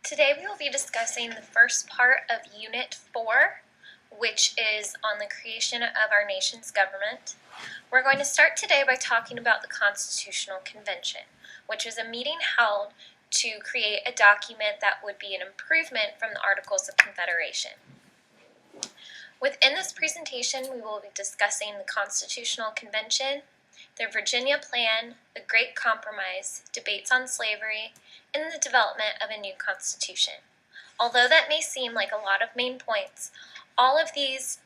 Today we will be discussing the first part of Unit 4, which is on the creation of our nation's government. We're going to start today by talking about the Constitutional Convention, which was a meeting held to create a document that would be an improvement from the Articles of Confederation. Within this presentation, we will be discussing the Constitutional Convention, the Virginia Plan, the Great Compromise, debates on slavery, and the development of a new constitution. Although that may seem like a lot of main points, all of these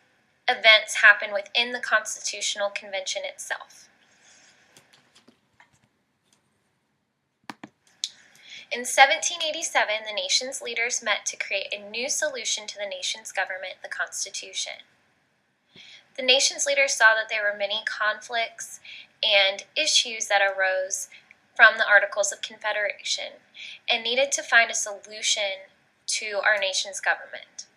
events happen within the Constitutional Convention itself. In 1787, the nation's leaders met to create a new solution to the nation's government, the Constitution. The nation's leaders saw that there were many conflicts and issues that arose from the Articles of Confederation and needed to find a solution to our nation's government.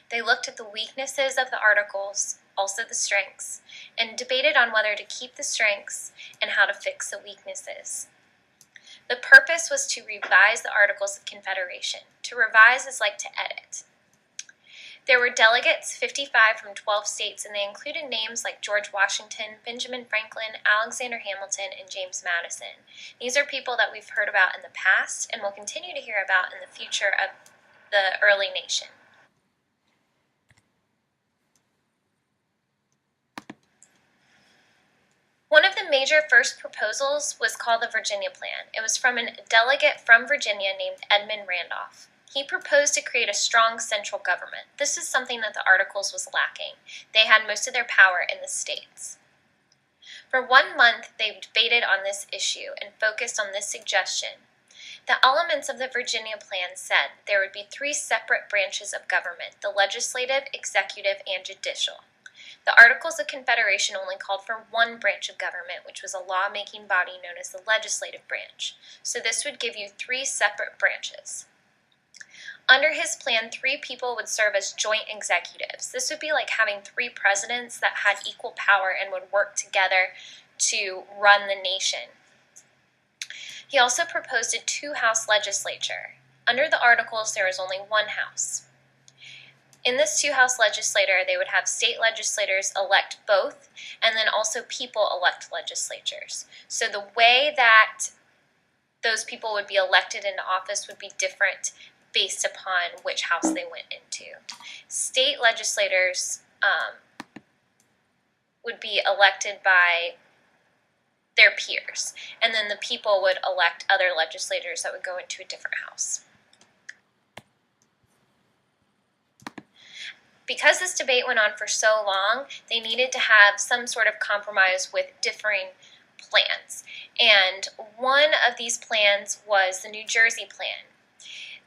They looked at the weaknesses of the Articles, also the strengths, and debated on whether to keep the strengths and how to fix the weaknesses. The purpose was to revise the Articles of Confederation. To revise is like to edit. There were delegates, 55 from 12 states, and they included names like George Washington, Benjamin Franklin, Alexander Hamilton, and James Madison. These are people that we've heard about in the past and will continue to hear about in the future of the early nation. One of the major first proposals was called the Virginia Plan. It was from a delegate from Virginia named Edmund Randolph. He proposed to create a strong central government. This is something that the Articles was lacking. They had most of their power in the states. For 1 month, they debated on this issue and focused on this suggestion. The elements of the Virginia Plan said there would be 3 separate branches of government: the legislative, executive, and judicial. The Articles of Confederation only called for 1 branch of government, which was a lawmaking body known as the legislative branch. So this would give you 3 separate branches. Under his plan, 3 people would serve as joint executives. This would be like having 3 presidents that had equal power and would work together to run the nation. He also proposed a 2-house legislature. Under the Articles, there was only 1 house. In this 2-house legislature, they would have state legislators elect both, and then also people elect legislatures. So the way that those people would be elected into office would be different based upon which house they went into. State legislators would be elected by their peers, and then the people would elect other legislators that would go into a different house. Because this debate went on for so long, they needed to have some sort of compromise with differing plans. And one of these plans was the New Jersey Plan.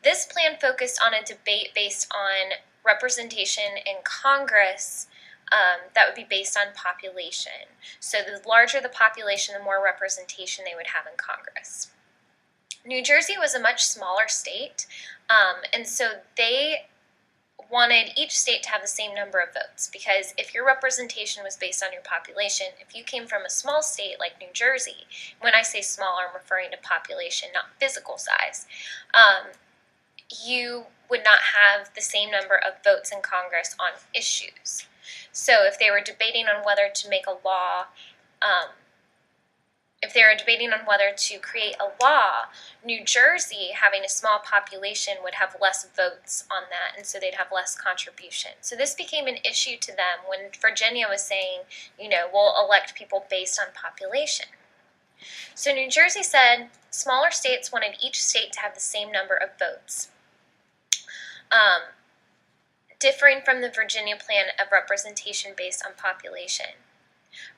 This plan focused on a debate based on representation in Congress that would be based on population. So the larger the population, the more representation they would have in Congress. New Jersey was a much smaller state, and so they wanted each state to have the same number of votes, because if your representation was based on your population, if you came from a small state like New Jersey, when I say small, I'm referring to population, not physical size, you would not have the same number of votes in Congress on issues. So if they were debating on whether to make a law, if they were debating on whether to create a law, New Jersey, having a small population, would have less votes on that, and so they'd have less contribution. So this became an issue to them when Virginia was saying, we'll elect people based on population. So New Jersey said smaller states wanted each state to have the same number of votes, differing from the Virginia Plan of representation based on population.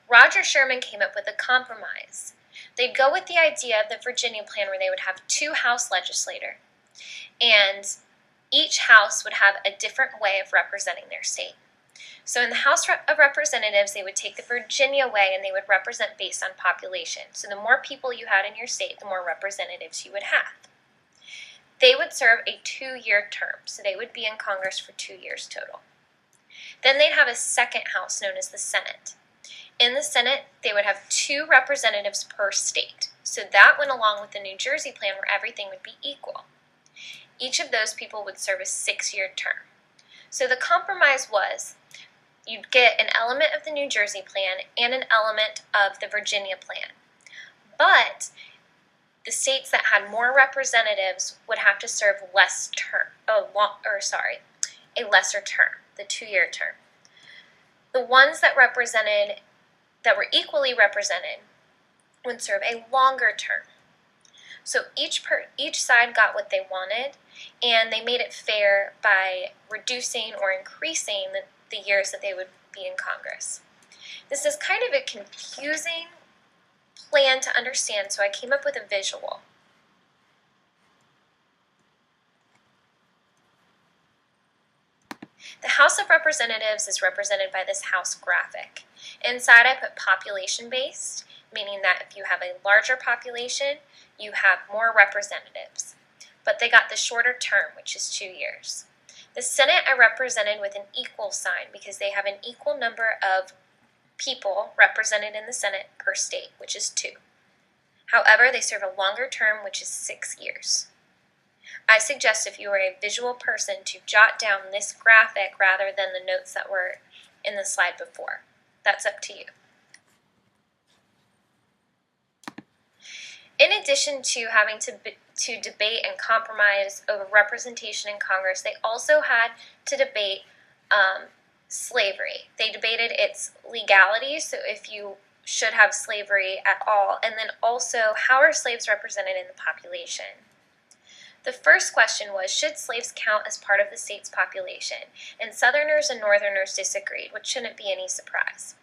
Roger Sherman came up with a compromise. They'd go with the idea of the Virginia Plan where they would have 2 House legislators, and each house would have a different way of representing their state. So in the House of Representatives, they would take the Virginia way and they would represent based on population. So the more people you had in your state, the more representatives you would have. They would serve a 2-year term, so they would be in Congress for 2 years total. Then they'd have a second house known as the Senate. In the Senate, they would have 2 representatives per state. So that went along with the New Jersey Plan where everything would be equal. each of those people would serve a 6-year term. So the compromise was you'd get an element of the New Jersey Plan and an element of the Virginia Plan. But the states that had more representatives would have to serve a lesser term, the 2-year term. The ones that were equally represented would serve a longer term. So each side got what they wanted, and they made it fair by reducing or increasing the years that they would be in Congress. This is kind of a confusing plan to understand, so I came up with a visual. The House of Representatives is represented by this House graphic. Inside I put population-based, meaning that if you have a larger population, you have more representatives. But they got the shorter term, which is 2 years. The Senate I represented with an equal sign because they have an equal number of people represented in the Senate per state, which is 2. However, they serve a longer term, which is 6 years. I suggest if you are a visual person to jot down this graphic rather than the notes that were in the slide before. That's up to you. In addition to having to debate and compromise over representation in Congress, they also had to debate slavery. They debated its legality, so if you should have slavery at all, and then also how are slaves represented in the population. The first question was, should slaves count as part of the state's population? And Southerners and Northerners disagreed, which shouldn't be any surprise.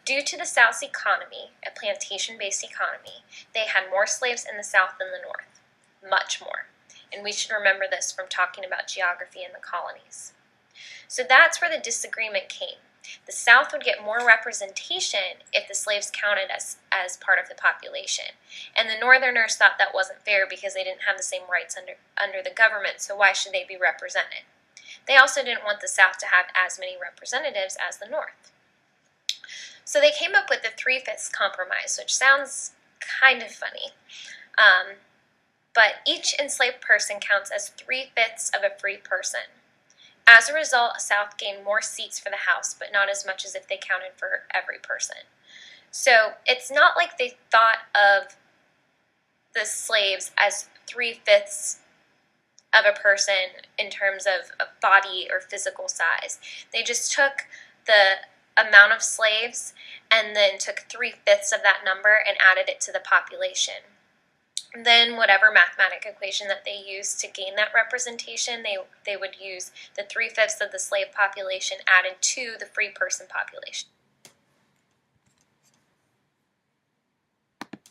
Due to the South's economy, a plantation-based economy, they had more slaves in the South than the North, much more. And we should remember this from talking about geography in the colonies. So that's where the disagreement came. The South would get more representation if the slaves counted as part of the population. And the Northerners thought that wasn't fair because they didn't have the same rights under the government, so why should they be represented? They also didn't want the South to have as many representatives as the North. So they came up with the 3/5 compromise, which sounds kind of funny. But each enslaved person counts as 3/5 of a free person. As a result, the South gained more seats for the House, but not as much as if they counted for every person. So it's not like they thought of the slaves as 3/5 of a person in terms of body or physical size. They just took the amount of slaves and then took 3/5 of that number and added it to the population. Then whatever mathematic equation that they used to gain that representation, they would use the 3/5 of the slave population added to the free person population.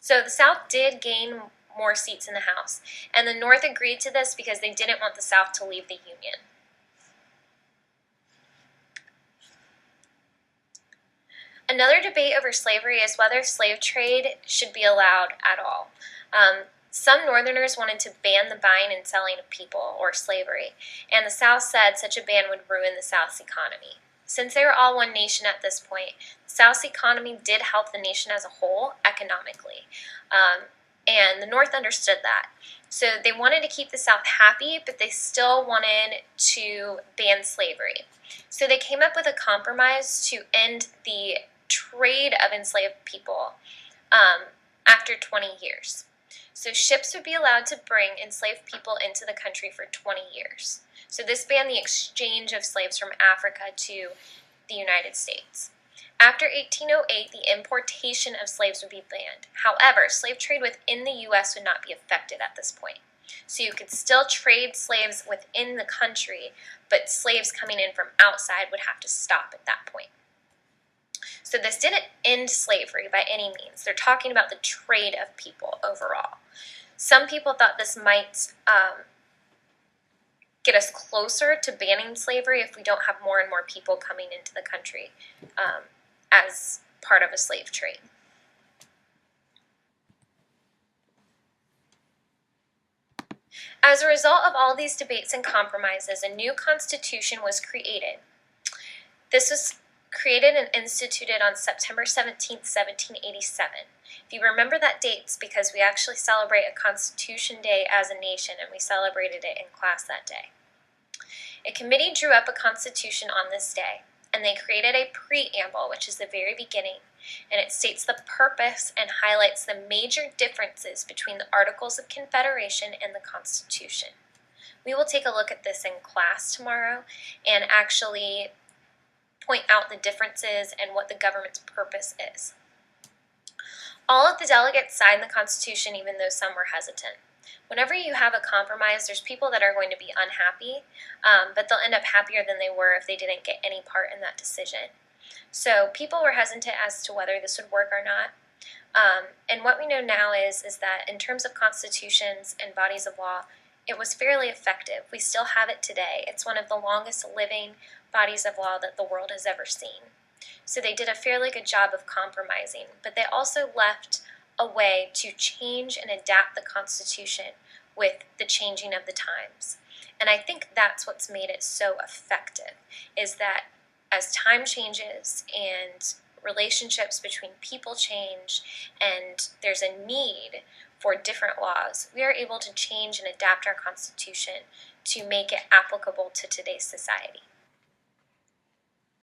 So the South did gain more seats in the House, and the North agreed to this because they didn't want the South to leave the Union. Another debate over slavery is whether slave trade should be allowed at all. Some Northerners wanted to ban the buying and selling of people, or slavery, and the South said such a ban would ruin the South's economy. Since they were all one nation at this point, the South's economy did help the nation as a whole economically, and the North understood that. So they wanted to keep the South happy, but they still wanted to ban slavery. So they came up with a compromise to end the trade of enslaved people after 20 years. So ships would be allowed to bring enslaved people into the country for 20 years. So this banned the exchange of slaves from Africa to the United States. After 1808, the importation of slaves would be banned. However, slave trade within the U.S. would not be affected at this point. So you could still trade slaves within the country, but slaves coming in from outside would have to stop at that point. So this didn't end slavery by any means. They're talking about the trade of people overall. Some people thought this might get us closer to banning slavery if we don't have more and more people coming into the country as part of a slave trade. As a result of all these debates and compromises, a new constitution was created. This was created and instituted on September 17th, 1787. If you remember that date, it's because we actually celebrate a Constitution Day as a nation, and we celebrated it in class that day. A committee drew up a constitution on this day, and they created a preamble, which is the very beginning, and it states the purpose and highlights the major differences between the Articles of Confederation and the Constitution. We will take a look at this in class tomorrow and actually point out the differences and what the government's purpose is. All of the delegates signed the Constitution, even though some were hesitant. Whenever you have a compromise, there's people that are going to be unhappy, but they'll end up happier than they were if they didn't get any part in that decision. So people were hesitant as to whether this would work or not. And what we know now is that in terms of constitutions and bodies of law, it was fairly effective. We still have it today. It's one of the longest living bodies of law that the world has ever seen. So they did a fairly good job of compromising, but they also left a way to change and adapt the Constitution with the changing of the times. And I think that's what's made it so effective, is that as time changes and relationships between people change and there's a need for different laws, we are able to change and adapt our Constitution to make it applicable to today's society.